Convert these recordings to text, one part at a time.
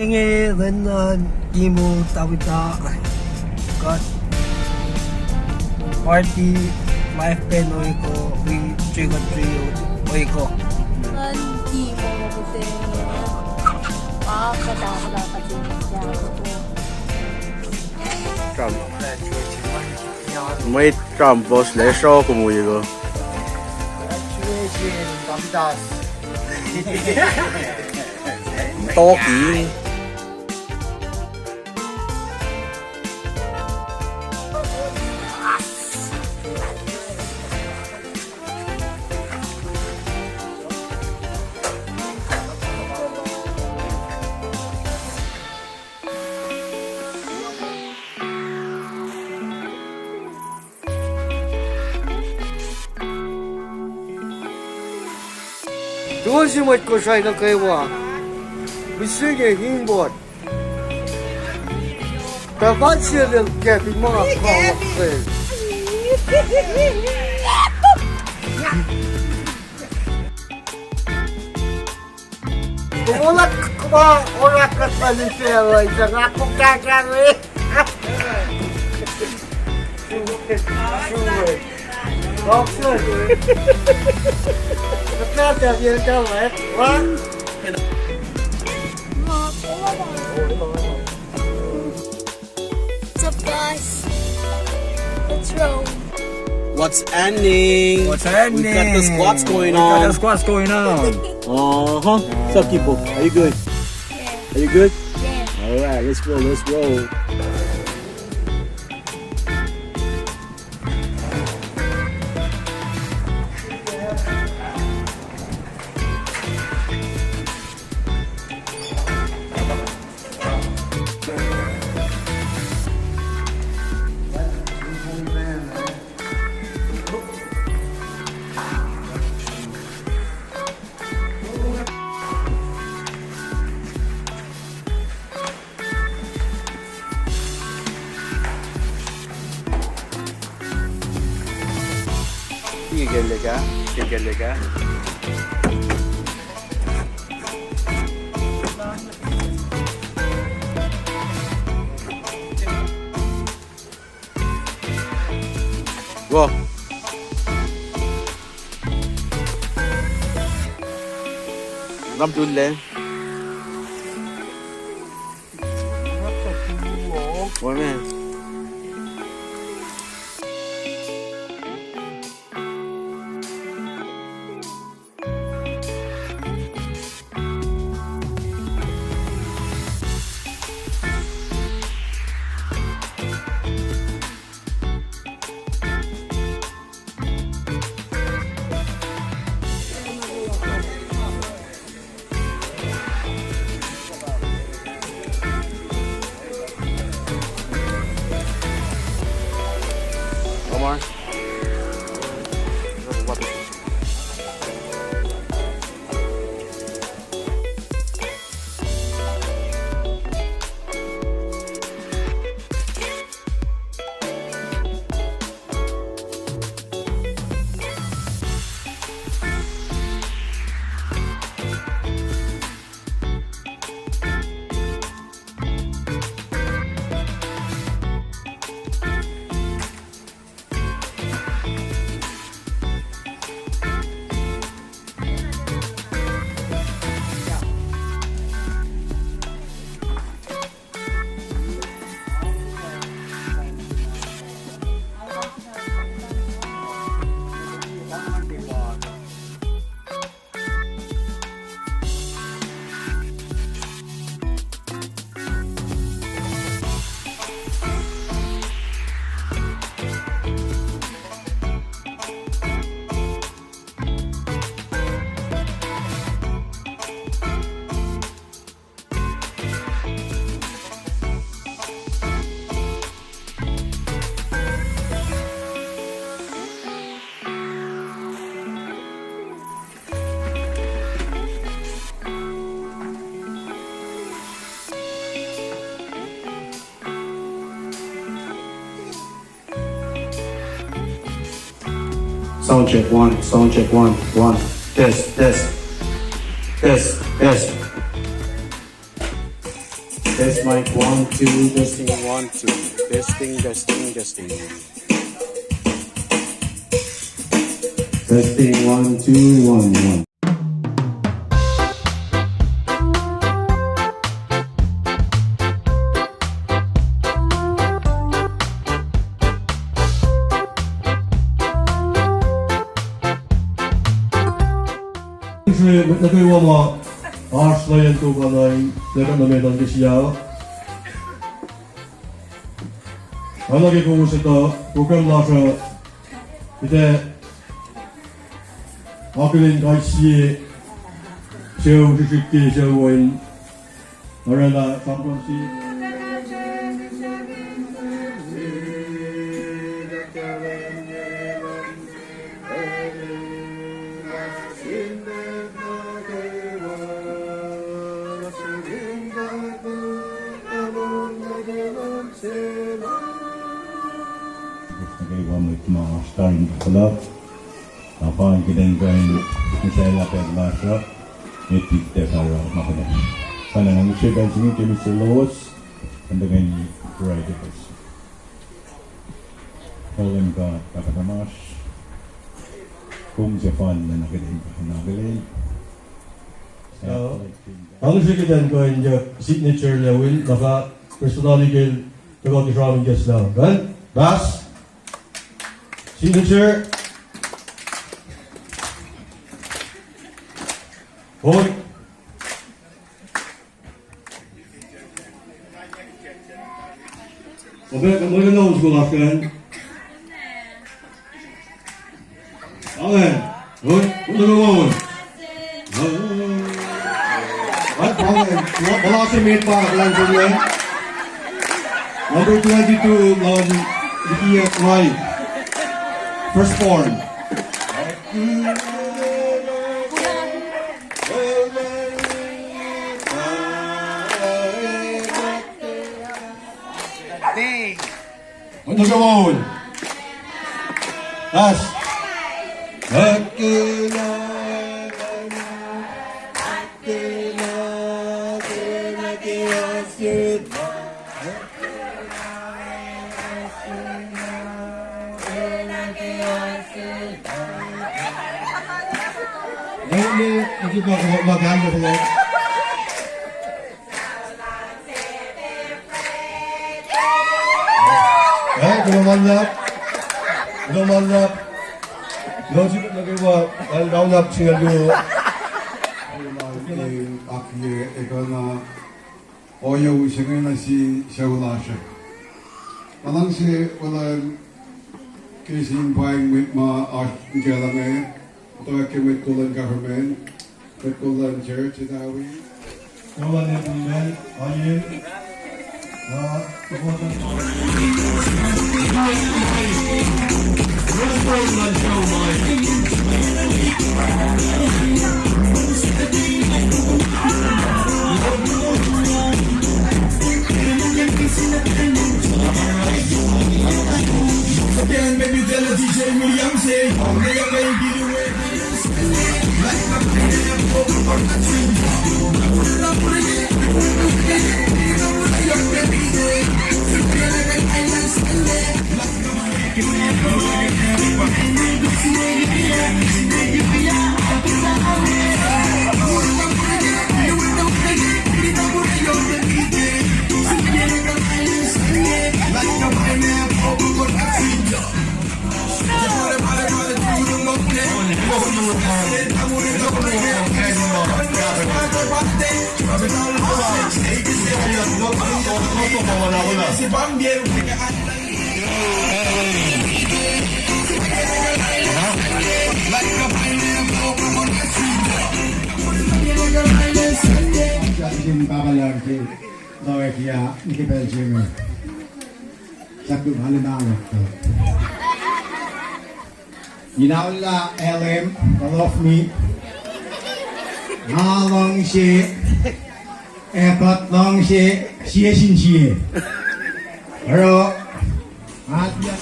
Inge Renan KIMO Tawita got party life pen oiko we trigger trio oiko. 난 KIMO 그때 아까다 mấy trầm boss lấy show của mùi cơ to kỹ 조심할 것이가 그와 미세게 힘봇 다 반시는 개비마 가세 Ola kaba ola katani pela ita ako kakari Nada bien calma, vá. What's up guys? Let's roll. what's happening What's happening? we got the squats going We got on the squats going on. what's up people are you good are you good Yeah. all right let's roll Tiga lega. Go. Ngâm chun lên. Ôi mẹ. Omar. Sound check one, sound check one. Test. Test mic 1, 2. Testing 1, 2. Testing. Testing 1, 2, 1, 1.是那对我们20年とかない내가 놈의 던지시야 만나게 보고 싶다 독감 나서 이제 아그린 갈시 제우시기 제우인 어레나 삼권시 Starting to pull up. Upon getting going, Michelle Peglasha, it is the Sarah Mahana. Sanang ship and singing to Mr. Lois, and again, right it is. Colin ka Takatamash, Kung Jafan, and again, Nagalan. 당시에 된 거 이제 시그니처 레벨 나가 personality 저거 드라마 게스트 간 바스 signature 본 어배 뭐가 나오고 나간 아멘 오늘 Wala si mate pa lang sa niya. Number 22 lawan Ricky Roy. Firstborn. Ano ka mo? Last. Hindi ba ako maganda ko? Lumanap. Logic nagawa. Ang downap siya dito. Akli ekana oya ushigay na si Shawlasha. Alangsi wala kising paying with ma artikelame. Ito ay with Kulan government, with Kulan church itawi. Kawan yang punya ayin. Kekuatan. Again, maybe tell a DJ William say, they are going to give you away. Like my friend, over the tree. Si Bambier, Jim Babalar ke dawe kiya niki Belgium. Sabdu bhale naam rakho. Yinaulla LM love me. Na long she epat long she xie xin xie. Aro atya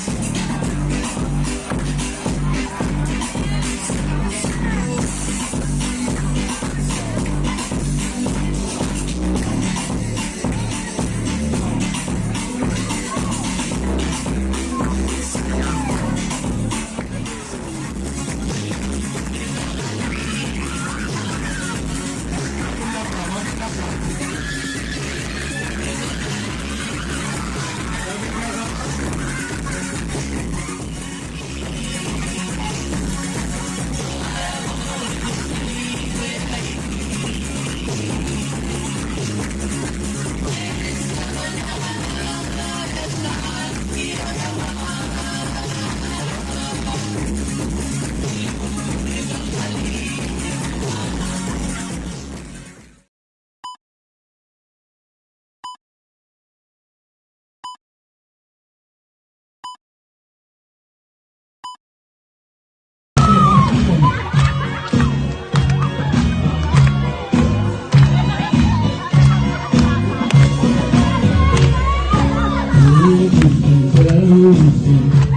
easy.